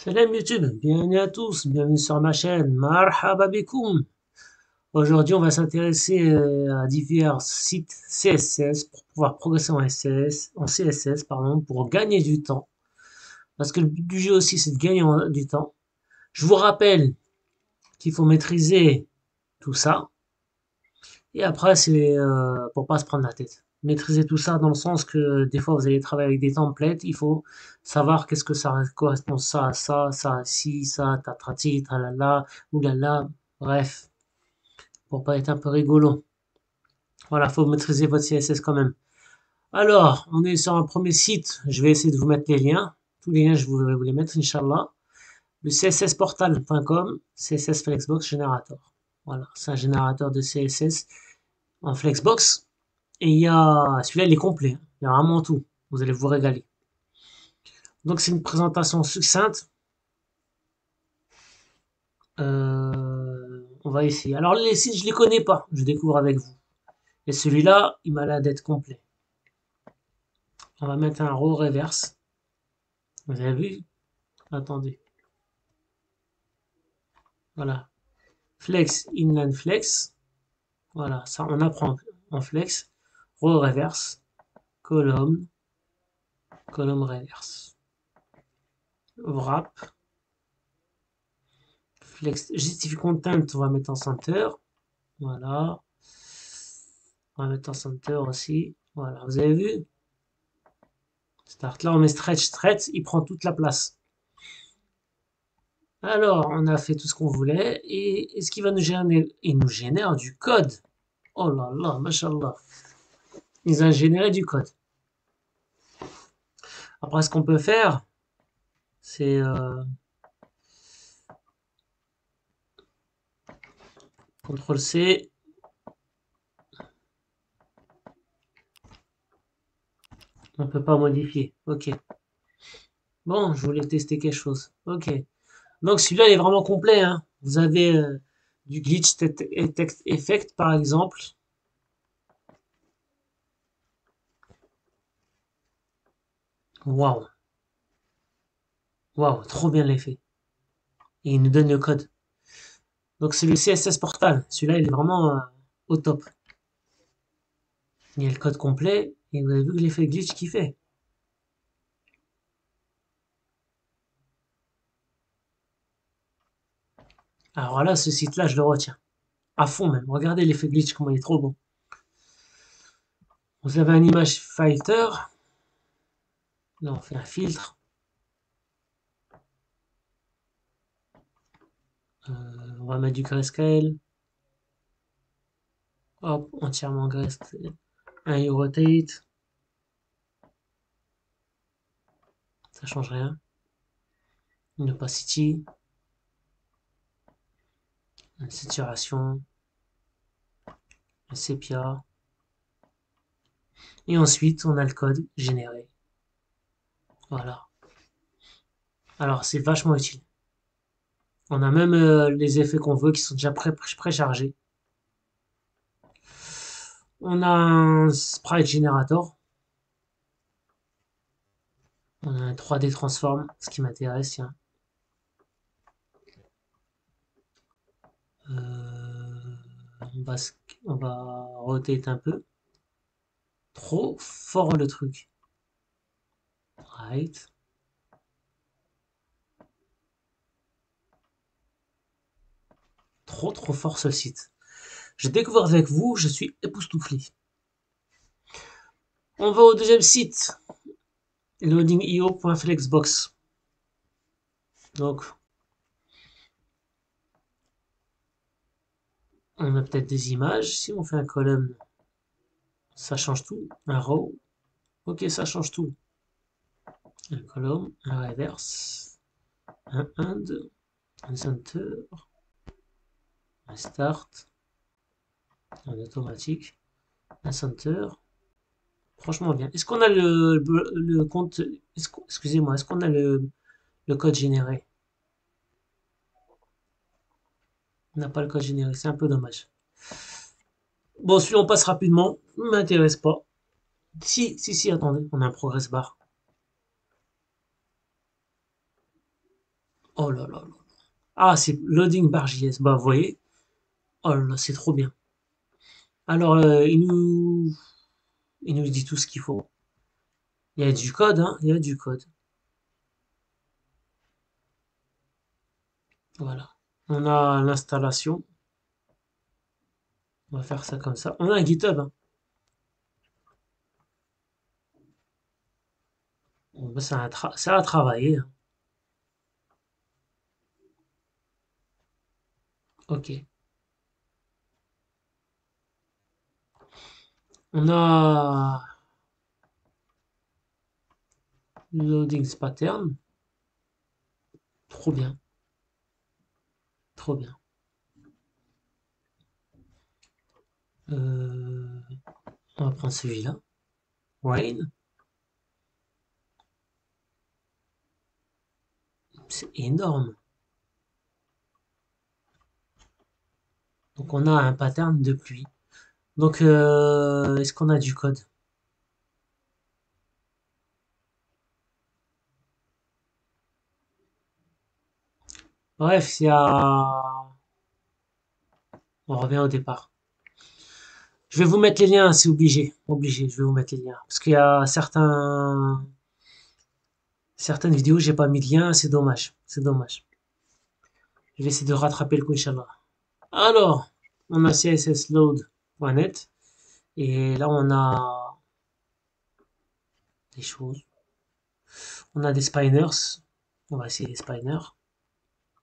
Salam YouTube, bienvenue à tous, bienvenue sur ma chaîne, marhaba bikoum. Aujourd'hui, on va s'intéresser à divers sites CSS pour pouvoir progresser en CSS, pardon, pour gagner du temps. Parce que le but du jeu aussi, c'est de gagner du temps. Je vous rappelle qu'il faut maîtriser tout ça. Et après, c'est pour pas se prendre la tête. Maîtriser tout ça dans le sens que des fois, vous allez travailler avec des templates. Il faut savoir qu'est-ce que ça correspond ça à ça, ça à ci, ça, tatrati, tralala, oulala. Bref, pour pas être un peu rigolo. Voilà, faut maîtriser votre CSS quand même. Alors, on est sur un premier site. Je vais essayer de vous mettre les liens. Tous les liens, je vais vous les mettre, Inch'Allah. Le cssportal.com, CSS Flexbox Generator. Voilà, c'est un générateur de CSS en Flexbox. Et il y a celui-là, il est complet. Il y a vraiment tout. Vous allez vous régaler. Donc c'est une présentation succincte. On va essayer. Alors les sites, je les connais pas. Je découvre avec vous. Et celui-là, il m'a l'air d'être complet. On va mettre un row reverse. Vous avez vu? Attendez. Voilà. Flex, inline flex. Voilà, ça on apprend en flex. Row reverse. Column. Column reverse. Wrap. Flex. Justify content, on va mettre en center. Voilà. On va mettre en center aussi. Voilà, vous avez vu? Start. Là, on met stretch, stretch. Il prend toute la place. Alors, on a fait tout ce qu'on voulait. Et ce qui va nous générer? Il nous génère du code. Oh là là, mashallah. Il a généré du code. Après, ce qu'on peut faire, c'est CTRL-C. On ne peut pas modifier. Ok. Bon, je voulais tester quelque chose. Ok. Donc, celui-là, il est vraiment complet. Hein. Vous avez du glitch text effect, par exemple. Waouh. Waouh, trop bien l'effet. Et il nous donne le code. Donc c'est le CSS Portal. Celui-là, il est vraiment au top. Il y a le code complet et vous avez vu l'effet glitch qu'il fait. Alors là, ce site-là, je le retiens. À fond même. Regardez l'effet glitch, comment il est trop bon. Vous avez un image filter. Là, on fait un filtre. On va mettre du grayscale. Hop, entièrement grayscale. Un rotate. Ça change rien. Une opacity. Une saturation. Un sépia. Et ensuite, on a le code généré. Voilà. Alors, c'est vachement utile. On a même les effets qu'on veut qui sont déjà préchargés. On a un sprite generator. On a un 3D transform, ce qui m'intéresse, tiens. On va, on va rotate un peu. Trop fort le truc. Right. Trop fort ce site. J'ai découvert avec vous, je suis époustouflé. On va au deuxième site. Loading.io.flexbox. Donc, on a peut-être des images. Si on fait un column, ça change tout. Un row. Ok, ça change tout. Un column, un reverse, un end, un center, un start, un automatique, un center. Franchement bien. Est-ce qu'on a le compte, excusez-moi, est-ce qu'on a le code généré? On n'a pas le code généré, c'est un peu dommage. Bon, celui-là on passe rapidement, ne m'intéresse pas. Si, attendez, on a un progress bar. Oh là là là. Ah, c'est loading bar JS. Bah, vous voyez. Oh là là, c'est trop bien. Alors, il nous dit tout ce qu'il faut. Il y a du code, hein. Il y a du code. Voilà. On a l'installation. On va faire ça comme ça. On a un GitHub, hein. Bon, bah, c'est à travailler, hein. Ok. On a loading pattern. Trop bien. Trop bien. Euh, on va prendre celui-là. Wayne. C'est énorme. Donc on a un pattern de pluie. Donc est-ce qu'on a du code? Bref, il y a... On revient au départ. Je vais vous mettre les liens, c'est obligé. Obligé, je vais vous mettre les liens. Parce qu'il y a certaines vidéos, j'ai pas mis de lien, c'est dommage. C'est dommage. Je vais essayer de rattraper le coup, Inch'Allah. Alors, on a cssload.net. Et là, on a des choses. On a des spiners. On va essayer les spiners.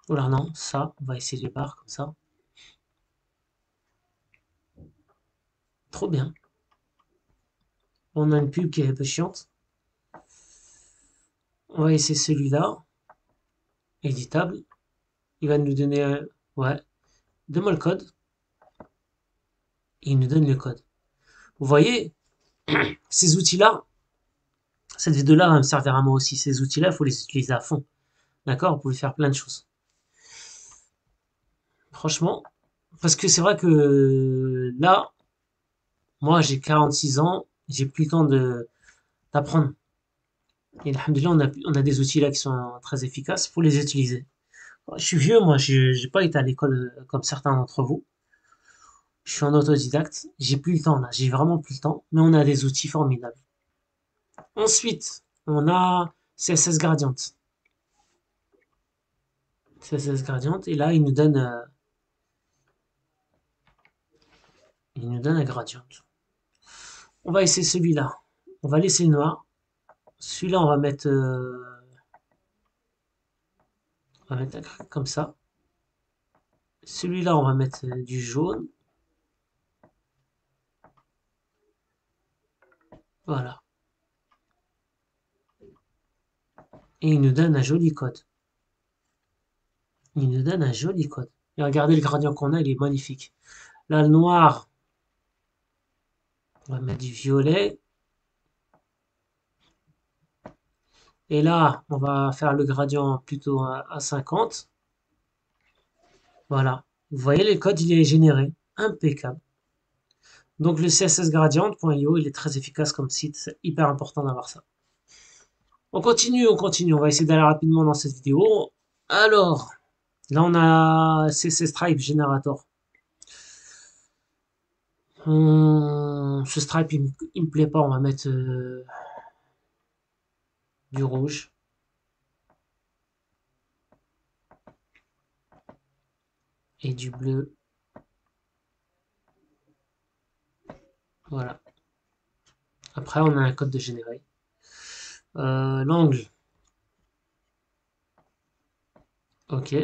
Oh là non, ça, on va essayer les barres comme ça. Trop bien. On a une pub qui est un peu chiante. On va essayer celui-là. Éditable. Il va nous donner un... Ouais. Donne-moi le code. Et il nous donne le code. Vous voyez, ces outils-là, cette vidéo-là va me servir à moi aussi. Ces outils-là, il faut les utiliser à fond. D'accord? Vous pouvez faire plein de choses. Franchement. Parce que c'est vrai que là, moi, j'ai 46 ans. J'ai plus le temps d'apprendre. Et alhamdoulilah, on a des outils là qui sont très efficaces. Il faut les utiliser. Je suis vieux, moi. Je n'ai pas été à l'école comme certains d'entre vous. Je suis en autodidacte. J'ai plus le temps là. J'ai vraiment plus le temps. Mais on a des outils formidables. Ensuite, on a CSS Gradient. CSS Gradient. Et là, il nous donne un gradient. On va essayer celui-là. On va laisser le noir. Celui-là, on va mettre comme ça. Celui-là, on va mettre du jaune. Voilà. Et il nous donne un joli code. Il nous donne un joli code. Et regardez le gradient qu'on a, il est magnifique. Là, le noir, on va mettre du violet. Et là, on va faire le gradient plutôt à 50. Voilà. Vous voyez, le code, il est généré. Impeccable. Donc, le cssgradient.io, il est très efficace comme site. C'est hyper important d'avoir ça. On continue, on continue. On va essayer d'aller rapidement dans cette vidéo. Alors, là, on a CC Stripe Generator. Ce stripe, il me plaît pas. On va mettre du rouge et du bleu. Voilà. Après, on a un code de généré. L'angle. Ok.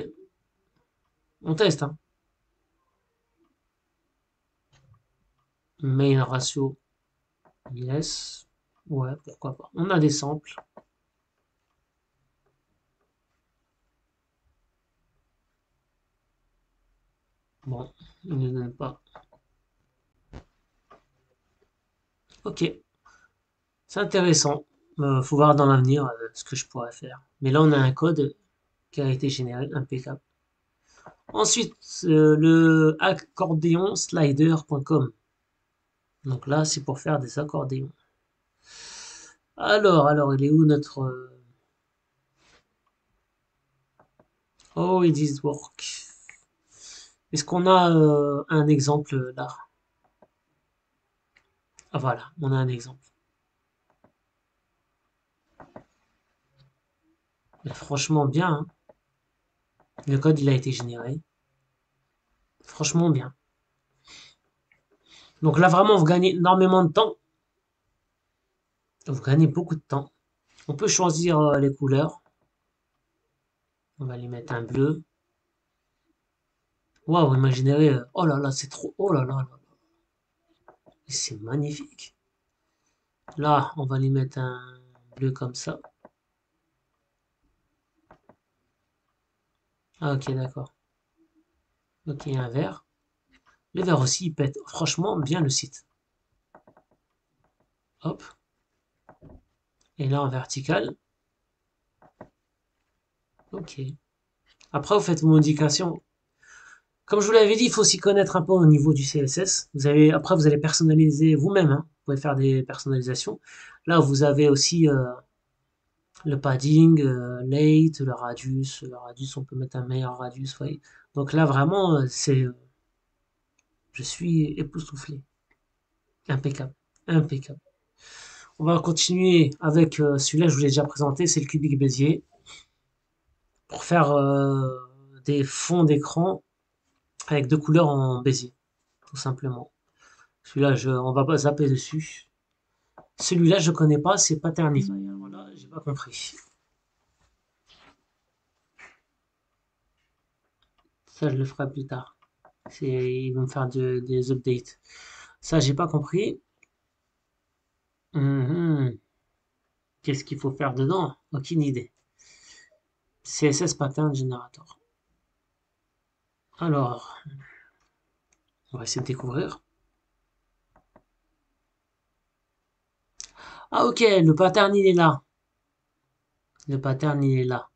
On teste, hein. Main ratio. Yes. Ouais, pourquoi pas. On a des samples. Bon, il ne donne pas. Ok. C'est intéressant. Faut voir dans l'avenir ce que je pourrais faire. Mais là, on a un code qui a été généré, impeccable. Ensuite, le accordéonslider.com. Donc là, c'est pour faire des accordéons. Alors, il est où notre... Oh, it is work. Est-ce qu'on a un exemple là? Ah, voilà, on a un exemple. Mais franchement bien, hein. Le code il a été généré. Franchement bien. Donc là vraiment vous gagnez énormément de temps. Vous gagnez beaucoup de temps. On peut choisir les couleurs. On va lui mettre un bleu. Waouh, imaginez. Oh là là, c'est trop. Oh là là là. C'est magnifique. Là, on va lui mettre un bleu comme ça. Ah, ok, d'accord. Ok, un vert. Le vert aussi, il pète franchement bien le site. Hop. Et là, en vertical. Ok. Après, vous faites vos modifications. Comme je vous l'avais dit, il faut s'y connaître un peu au niveau du CSS. Après, vous allez personnaliser vous-même, hein. Vous pouvez faire des personnalisations. Là, vous avez aussi le padding, late, le radius. Le radius, on peut mettre un meilleur radius. Voyez. Donc là, vraiment, je suis époustouflé. Impeccable. Impeccable. On va continuer avec celui-là, je vous l'ai déjà présenté, c'est le cubique Bézier. Pour faire des fonds d'écran avec deux couleurs en Bézier, tout simplement. Celui-là, on va pas zapper dessus. Celui-là, je connais pas, c'est Patternify. Voilà, j'ai pas compris. Ça, je le ferai plus tard. Ils vont me faire des updates. Ça, j'ai pas compris. Mhm. Qu'est-ce qu'il faut faire dedans? Aucune idée. CSS Pattern Generator. Alors, on va essayer de découvrir. Ah ok, le pattern il est là. Le pattern il est là.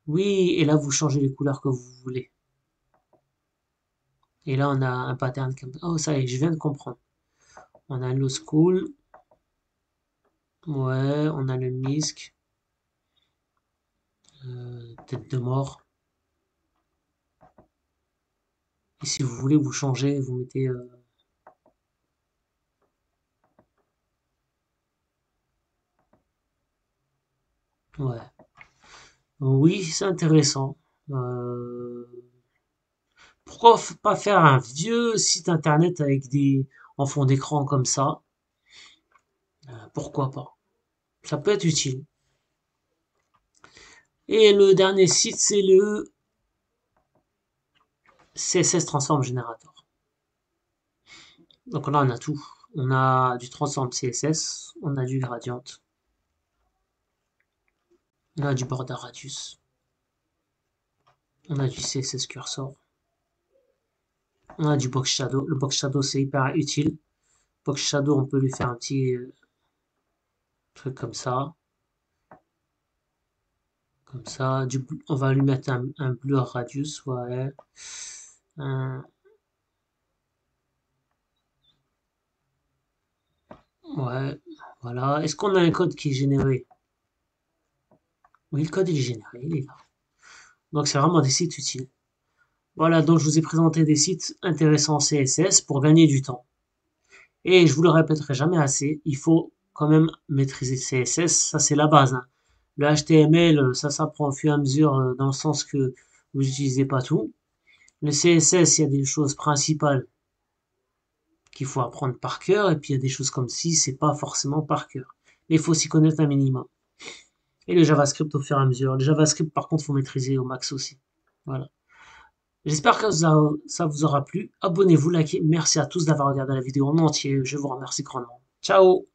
Oui, et là vous changez les couleurs que vous voulez. Et là on a un pattern comme... Oh ça y est, je viens de comprendre. On a le school. Ouais, on a le misc. Tête de mort. Et si vous voulez vous changer, vous mettez... Ouais. Oui, c'est intéressant. Euh, Pourquoi pas faire un vieux site internet avec des... en fond d'écran comme ça? Pourquoi pas? Ça peut être utile. Et le dernier site, c'est le CSS Transform Generator. Donc là, on a tout. On a du Transform CSS, on a du Gradient, on a du Border Radius, on a du CSS Cursor, on a du Box Shadow. Le Box Shadow, c'est hyper utile. Box Shadow, on peut lui faire un petit truc comme ça. Comme ça. On va lui mettre un Blur Radius, ouais. Un- ouais, voilà. Est-ce qu'on a un code qui est généré? Oui, le code il est généré, il est là. Donc c'est vraiment des sites utiles. Voilà, donc je vous ai présenté des sites intéressants en CSS pour gagner du temps. Et je vous le répéterai jamais assez, il faut quand même maîtriser le CSS, ça c'est la base, hein. Le HTML, ça s'apprend au fur et à mesure dans le sens que vous n'utilisez pas tout. Le CSS, il y a des choses principales qu'il faut apprendre par cœur, et puis il y a des choses comme si c'est pas forcément par cœur. Mais il faut s'y connaître un minimum. Et le JavaScript au fur et à mesure. Le JavaScript, par contre, il faut maîtriser au max aussi. Voilà. J'espère que ça vous aura plu. Abonnez-vous, likez. Merci à tous d'avoir regardé la vidéo en entier. Je vous remercie grandement. Ciao!